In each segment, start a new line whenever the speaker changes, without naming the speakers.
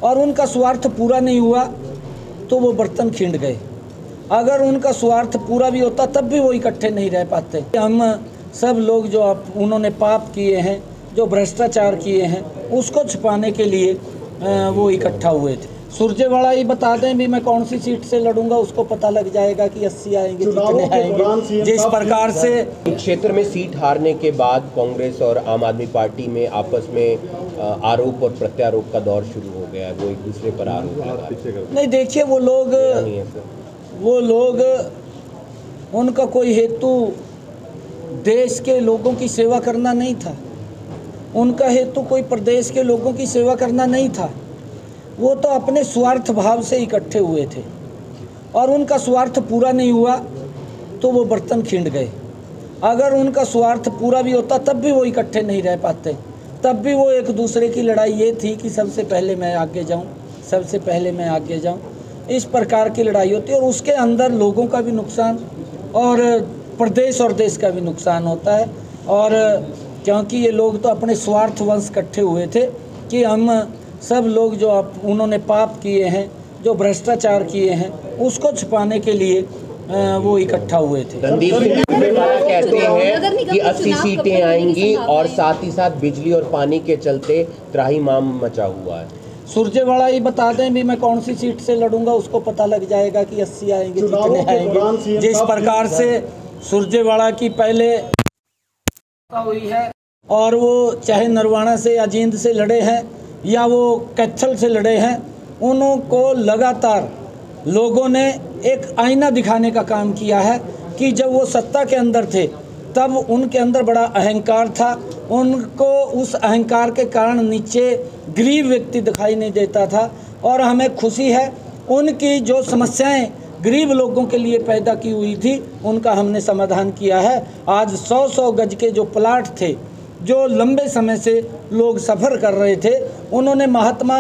और उनका स्वार्थ पूरा नहीं हुआ तो वो बर्तन खिंड गए। अगर उनका स्वार्थ पूरा भी होता तब भी वो इकट्ठे नहीं रह पाते। हम सब लोग जो उन्होंने पाप किए हैं, जो भ्रष्टाचार किए हैं, उसको छुपाने के लिए वो इकट्ठा हुए थे। सुरजेवाड़ा ही बता दें भी मैं कौन सी सीट से लड़ूंगा, उसको पता लग जाएगा कि 80 आएंगे, कितने आएंगे। जिस प्रकार से
क्षेत्र में सीट हारने के बाद कांग्रेस और आम आदमी पार्टी में आपस में आरोप और प्रत्यारोप का दौर शुरू हो गया है। वो एक दूसरे पर आरोप लगा रहे हैं।
नहीं, देखिए वो लोग उनका कोई हेतु देश के लोगों की सेवा करना नहीं था। उनका हेतु कोई प्रदेश के लोगों की सेवा करना नहीं था। वो तो अपने स्वार्थ भाव से इकट्ठे हुए थे और उनका स्वार्थ पूरा नहीं हुआ तो वो बर्तन खिंड गए। अगर उनका स्वार्थ पूरा भी होता तब भी वो इकट्ठे नहीं रह पाते। तब भी वो एक दूसरे की लड़ाई ये थी कि सबसे पहले मैं आगे जाऊं, सबसे पहले मैं आगे जाऊं। इस प्रकार की लड़ाई होती है और उसके अंदर लोगों का भी नुकसान और प्रदेश और देश का भी नुकसान होता है। और क्योंकि ये लोग तो अपने स्वार्थवश इकट्ठे हुए थे कि हम सब लोग जो उन्होंने पाप किए हैं, जो भ्रष्टाचार किए हैं, उसको छुपाने के लिए वो इकट्ठा हुए थे।
रणदीप सिंह कहते हैं कि 80 सीटें आएंगी और साथ ही साथ बिजली और पानी के चलते त्राहिमाम मचा हुआ है।
सुरजेवाड़ा ही बता दें भी मैं कौन सी सीट से लड़ूंगा, उसको पता लग जाएगा कि 80 आएंगे, कितने आएंगे। जिस प्रकार से सुरजेवाड़ा की पहले हुई है और वो चाहे नरवाना से या जींद से लड़े हैं या वो कैथल से लड़े हैं, उनको लगातार लोगों ने एक आईना दिखाने का काम किया है कि जब वो सत्ता के अंदर थे तब उनके अंदर बड़ा अहंकार था। उनको उस अहंकार के कारण नीचे गरीब व्यक्ति दिखाई नहीं देता था। और हमें खुशी है उनकी जो समस्याएं गरीब लोगों के लिए पैदा की हुई थी उनका हमने समाधान किया है। आज 100-100 गज के जो प्लाट थे, जो लंबे समय से लोग सफ़र कर रहे थे, उन्होंने महात्मा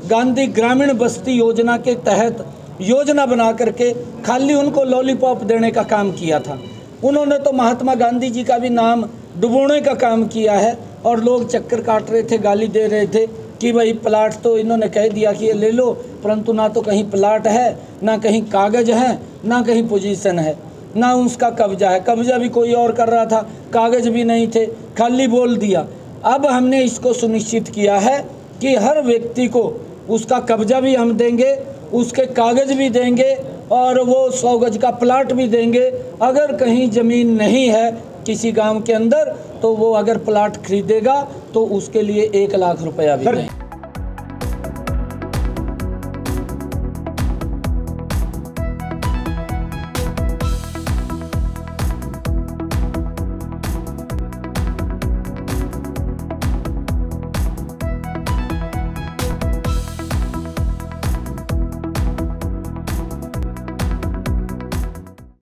गांधी ग्रामीण बस्ती योजना के तहत योजना बना करके खाली उनको लॉलीपॉप देने का काम किया था। उन्होंने तो महात्मा गांधी जी का भी नाम डुबोने का काम किया है और लोग चक्कर काट रहे थे, गाली दे रहे थे कि भाई प्लाट तो इन्होंने कह दिया कि ये ले लो, परंतु ना तो कहीं प्लाट है, ना कहीं कागज़ है, ना कहीं पोजीशन है, ना उसका कब्जा है। कब्जा भी कोई और कर रहा था, कागज़ भी नहीं थे, खाली बोल दिया। अब हमने इसको सुनिश्चित किया है कि हर व्यक्ति को उसका कब्जा भी हम देंगे, उसके कागज़ भी देंगे और वो 100 गज का प्लाट भी देंगे। अगर कहीं ज़मीन नहीं है किसी गांव के अंदर तो वो अगर प्लाट खरीदेगा तो उसके लिए 1 लाख रुपया भी देंगे।